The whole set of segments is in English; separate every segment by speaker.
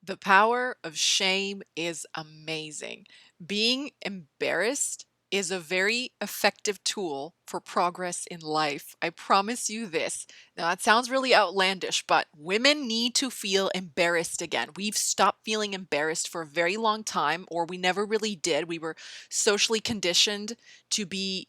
Speaker 1: The power of shame is amazing. Being embarrassed is a very effective tool for progress in life. I promise you this. Now, that sounds really outlandish, but women need to feel embarrassed again. We've stopped feeling embarrassed for a very long time, or we never really did. We were socially conditioned to be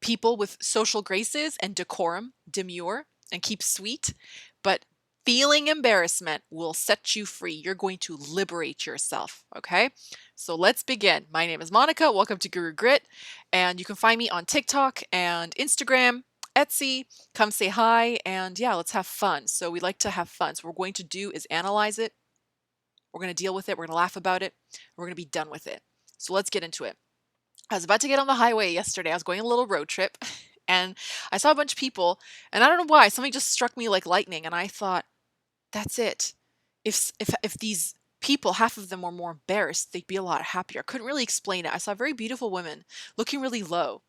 Speaker 1: people with social graces and decorum, demure, and keep sweet. But feeling embarrassment will set you free. You're going to liberate yourself. Okay. So let's begin. My name is Monica. Welcome to Guru Grit. And you can find me on TikTok and Instagram, Etsy. Come say hi. And yeah, let's have fun. So we like to have fun. So what we're going to do is analyze it. We're going to deal with it. We're going to laugh about it. We're going to be done with it. So let's get into it. I was about to get on the highway yesterday. I was going a little road trip and I saw a bunch of people, and I don't know why, something just struck me like lightning, and I thought, that's it. If these people, half of them were more embarrassed, they'd be a lot happier. I couldn't really explain it. I saw very beautiful women looking really low.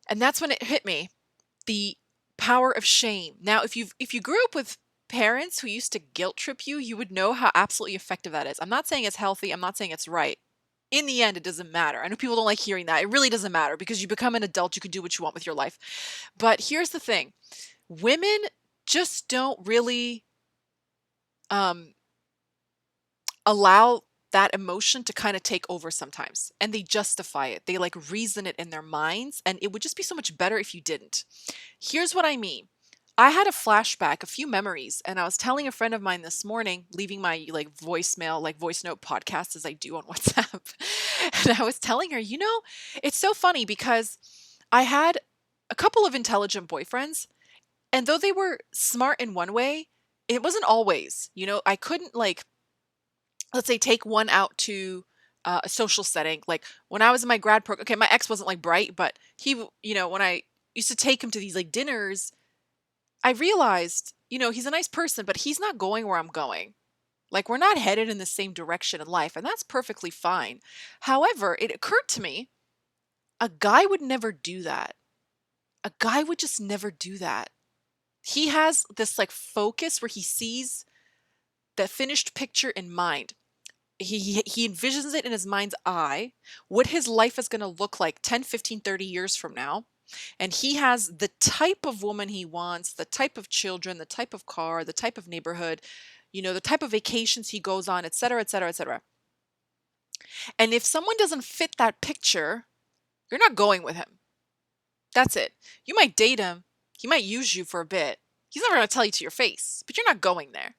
Speaker 1: And that's when it hit me, the power of shame. Now, if you grew up with parents who used to guilt trip you, you would know how absolutely effective that is. I'm not saying it's healthy, I'm not saying it's right. In the end, it doesn't matter. I know people don't like hearing that. It really doesn't matter because you become an adult, you can do what you want with your life. But here's the thing. Women just don't really um, allow that emotion to kind of take over sometimes. And they justify it. They like reason it in their minds. And it would just be so much better if you didn't. Here's what I mean. I had a flashback, a few memories, and I was telling a friend of mine this morning, leaving my like voicemail, like voice note podcast as I do on WhatsApp. And I was telling her, it's so funny because I had a couple of intelligent boyfriends, and though they were smart in one way, it wasn't always. I couldn't like, let's say, take one out to a social setting. Like when I was in my grad program, okay, my ex wasn't like bright, but when I used to take him to these like dinners, I realized, he's a nice person, but he's not going where I'm going. Like, we're not headed in the same direction in life, and that's perfectly fine. However, it occurred to me a guy would never do that. A guy would just never do that. He has this like focus where he sees the finished picture in mind. He envisions it in his mind's eye, what his life is going to look like 10, 15, 30 years from now. And he has the type of woman he wants, the type of children, the type of car, the type of neighborhood, the type of vacations he goes on, et cetera, et cetera, et cetera. And if someone doesn't fit that picture, you're not going with him. That's it. You might date him. He might use you for a bit. He's never going to tell you to your face, but you're not going there.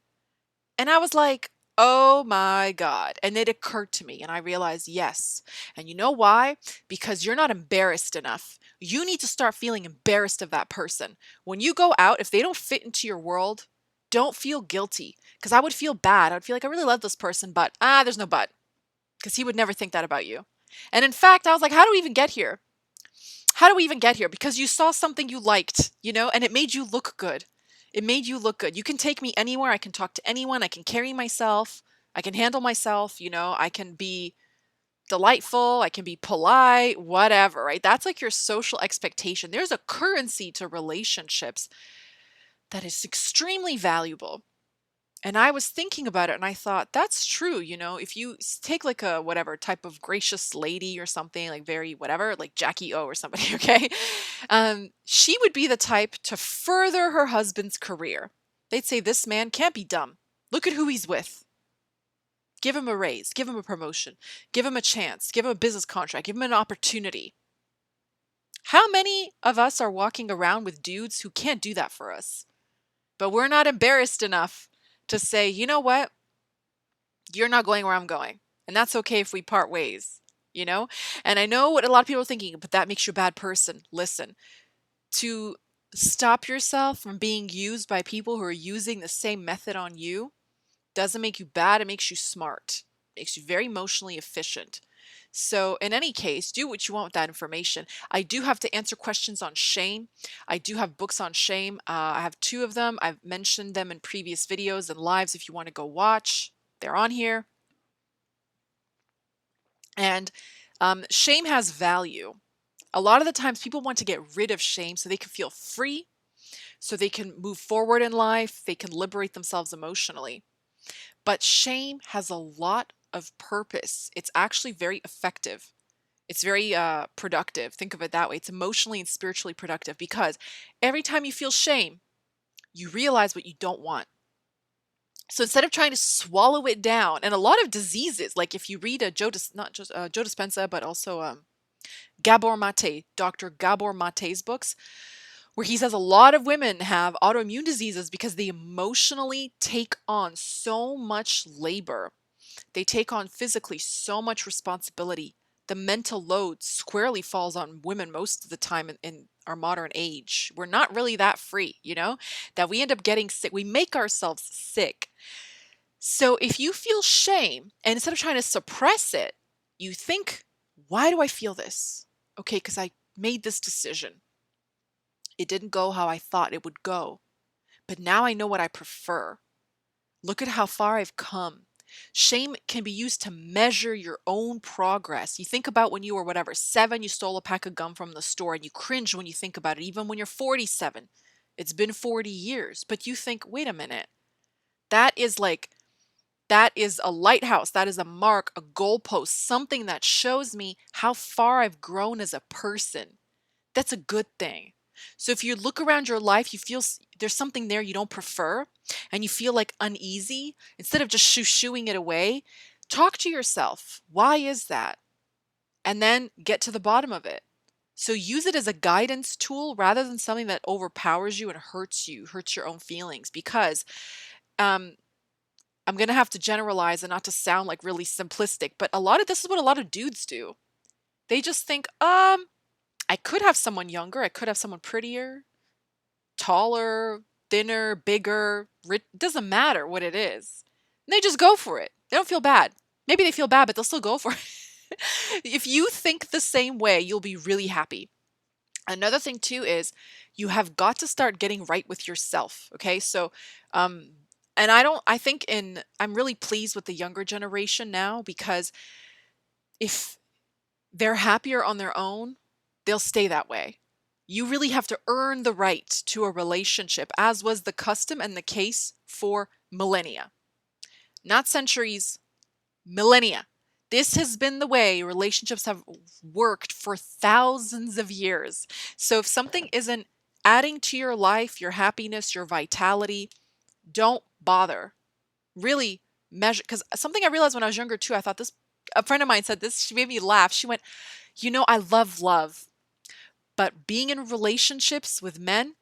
Speaker 1: And I was like, oh my God. And it occurred to me, and I realized, yes. And you know why? Because you're not embarrassed enough. You need to start feeling embarrassed of that person. When you go out, if they don't fit into your world, don't feel guilty. Because I would feel bad. I would feel like I really love this person, but there's no but. Because he would never think that about you. And in fact, I was like, how do we even get here? How do we even get here? Because you saw something you liked, and it made you look good. It made you look good. You can take me anywhere. I can talk to anyone. I can carry myself. I can handle myself. I can be delightful. I can be polite, whatever, right? That's like your social expectation. There's a currency to relationships that is extremely valuable. And I was thinking about it and I thought, that's true. If you take like a whatever type of gracious lady or something, like very whatever, like Jackie O or somebody, okay? She would be the type to further her husband's career. They'd say, this man can't be dumb. Look at who he's with. Give him a raise, give him a promotion, give him a chance, give him a business contract, give him an opportunity. How many of us are walking around with dudes who can't do that for us? But we're not embarrassed enough to say, you know what? You're not going where I'm going. And that's okay if we part ways, And I know what a lot of people are thinking, but that makes you a bad person. Listen, to stop yourself from being used by people who are using the same method on you doesn't make you bad. It makes you smart. It makes you very emotionally efficient. So in any case, do what you want with that information. I do have to answer questions on shame. I do have books on shame. I have two of them. I've mentioned them in previous videos and lives if you want to go watch. They're on here. And shame has value. A lot of the times people want to get rid of shame so they can feel free, so they can move forward in life, they can liberate themselves emotionally. But shame has a lot of purpose. It's actually very effective. It's very productive. Think of it that way. It's emotionally and spiritually productive because every time you feel shame, you realize what you don't want. So instead of trying to swallow it down, and a lot of diseases, like if you read not just Joe Dispenza, but also Gabor Mate, Dr. Gabor Mate's books, where he says a lot of women have autoimmune diseases because they emotionally take on so much labor. They take on physically so much responsibility. The mental load squarely falls on women most of the time in our modern age. We're not really that free, that we end up getting sick. We make ourselves sick. So if you feel shame and instead of trying to suppress it, you think, why do I feel this? Okay, because I made this decision. It didn't go how I thought it would go, but now I know what I prefer. Look at how far I've come. Shame can be used to measure your own progress. You think about when you were, whatever, 7, you stole a pack of gum from the store and you cringe when you think about it, even when you're 47. It's been 40 years, but you think, wait a minute, that is like, that is a lighthouse. That is a mark, a goalpost, something that shows me how far I've grown as a person. That's a good thing. So if you look around your life, you feel there's something there you don't prefer and you feel like uneasy, instead of just shooing it away, talk to yourself. Why is that? And then get to the bottom of it. So use it as a guidance tool rather than something that overpowers you and hurts you, hurts your own feelings. Because um, I'm going to have to generalize and not to sound like really simplistic, but this is what a lot of dudes do. They just think, I could have someone younger, I could have someone prettier, taller, thinner, bigger, rich, doesn't matter what it is. And they just go for it. They don't feel bad. Maybe they feel bad, but they'll still go for it. If you think the same way, you'll be really happy. Another thing too is you have got to start getting right with yourself. Okay. So, um, and I'm really pleased with the younger generation now because if they're happier on their own, they'll stay that way. You really have to earn the right to a relationship, as was the custom and the case for millennia. Not centuries, millennia. This has been the way relationships have worked for thousands of years. So if something isn't adding to your life, your happiness, your vitality, don't bother. Really measure, because something I realized when I was younger too, I thought this, a friend of mine said this, she made me laugh. She went, I love love, but being in relationships with men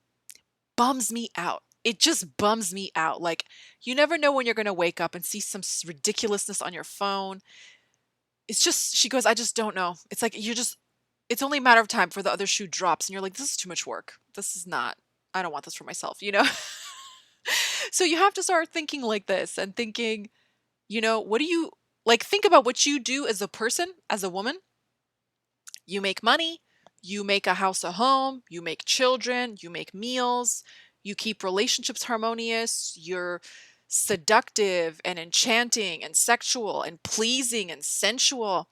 Speaker 1: bums me out. It just bums me out. Like, you never know when you're going to wake up and see some ridiculousness on your phone. It's just, she goes, I just don't know. It's like, it's only a matter of time before the other shoe drops. And you're like, this is too much work. This is not, I don't want this for myself. So you have to start thinking like this and thinking, what do you, like, think about what you do as a person, as a woman. You make money, you make a house a home, you make children, you make meals, you keep relationships harmonious, you're seductive and enchanting and sexual and pleasing and sensual.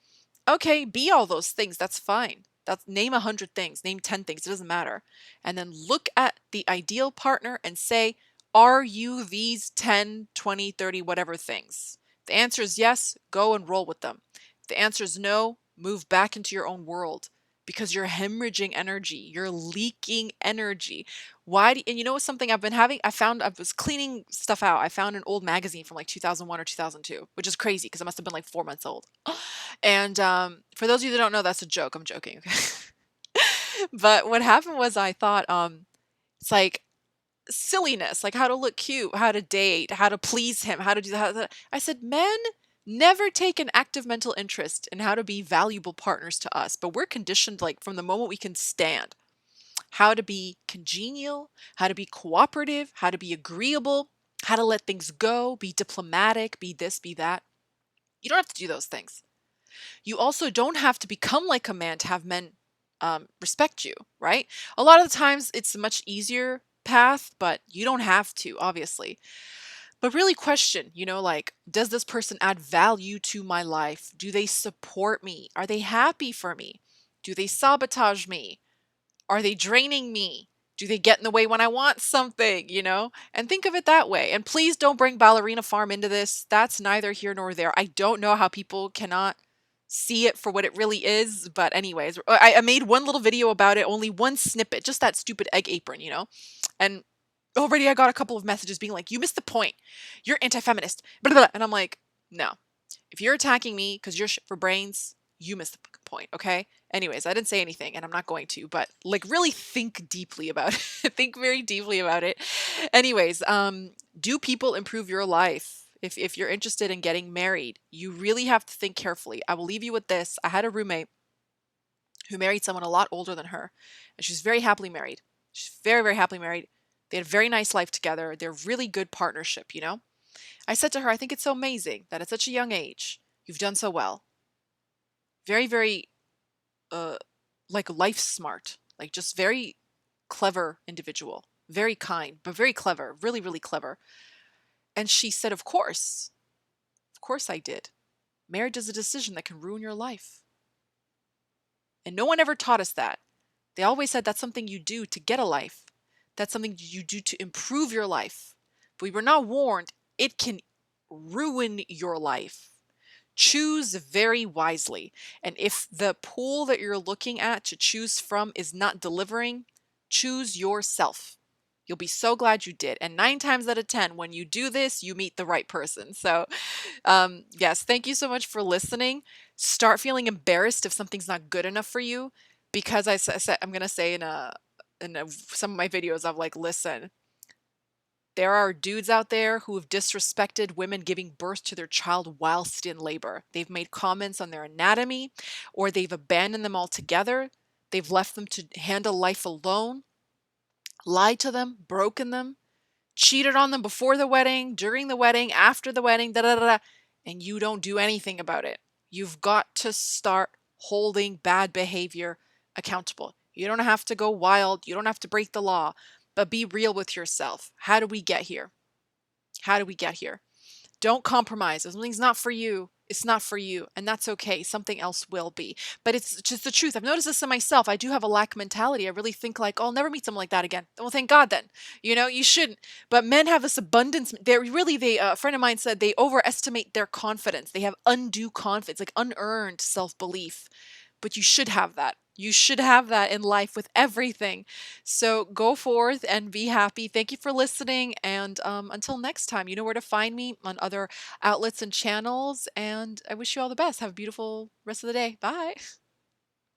Speaker 1: Okay, be all those things. That's fine. That's name 100 things, name 10 things, it doesn't matter. And then look at the ideal partner and say, are you these 10, 20, 30, whatever things? If the answer is yes, go and roll with them. If the answer is no, move back into your own world because you're hemorrhaging energy. You're leaking energy. And you know what's something I've been having? I was cleaning stuff out. I found an old magazine from like 2001 or 2002, which is crazy because it must have been like 4 months old. And for those of you that don't know, that's a joke. I'm joking. Okay. But what happened was I thought, it's like silliness, like how to look cute, how to date, how to please him, how to do that. I said, men never take an active mental interest in how to be valuable partners to us, but we're conditioned like from the moment we can stand, how to be congenial, how to be cooperative, how to be agreeable, how to let things go, be diplomatic, be this, be that. You don't have to do those things. You also don't have to become like a man to have men respect you, right? A lot of the times it's a much easier path, but you don't have to, obviously. But really question, like, does this person add value to my life? Do they support me? Are they happy for me? Do they sabotage me? Are they draining me? Do they get in the way when I want something, you know? And think of it that way. And please don't bring Ballerina Farm into this. That's neither here nor there. I don't know how people cannot see it for what it really is. But anyways, I made one little video about it, only one snippet, just that stupid egg apron, you know? And already I got a couple of messages being like, you missed the point. You're anti-feminist. Blah, blah, blah. And I'm like, no. If you're attacking me because you're shit for brains, you missed the point, okay? Anyways, I didn't say anything and I'm not going to, but like really think deeply about it. Think very deeply about it. Anyways, do people improve your life? If you're interested in getting married, you really have to think carefully. I will leave you with this. I had a roommate who married someone a lot older than her, and she's very happily married. She's very, very happily married. They had a very nice life together. They're really good partnership, you know? I said to her, I think it's so amazing that at such a young age, you've done so well. Very, very, uh, like life smart, like just very clever individual, very kind, but very clever, really, really clever. And she said, of course I did. Marriage is a decision that can ruin your life. And no one ever taught us that. They always said that's something you do to get a life. That's something you do to improve your life. But we were not warned it can ruin your life. Choose very wisely. And if the pool that you're looking at to choose from is not delivering, choose yourself. You'll be so glad you did. And 9 times out of 10, when you do this, you meet the right person. So, yes, thank you so much for listening. Start feeling embarrassed if something's not good enough for you, because said I'm gonna say some of my videos of like, listen, there are dudes out there who have disrespected women giving birth to their child whilst in labor. They've made comments on their anatomy, or they've abandoned them altogether. They've left them to handle life alone, lied to them, broken them, cheated on them before the wedding, during the wedding, after the wedding, da da da, da, and you don't do anything about it. You've got to start holding bad behavior accountable. You don't have to go wild. You don't have to break the law, but be real with yourself. How do we get here? How do we get here? Don't compromise. If something's not for you, it's not for you. And that's okay. Something else will be. But it's just the truth. I've noticed this in myself. I do have a lack mentality. I really think like, oh, I'll never meet someone like that again. Well, thank God then. You know, you shouldn't. But men have this abundance. A friend of mine said they overestimate their confidence. They have undue confidence, like unearned self-belief. But you should have that. You should have that in life with everything. So go forth and be happy. Thank you for listening. And until next time, you know where to find me on other outlets and channels. And I wish you all the best. Have a beautiful rest of the day. Bye.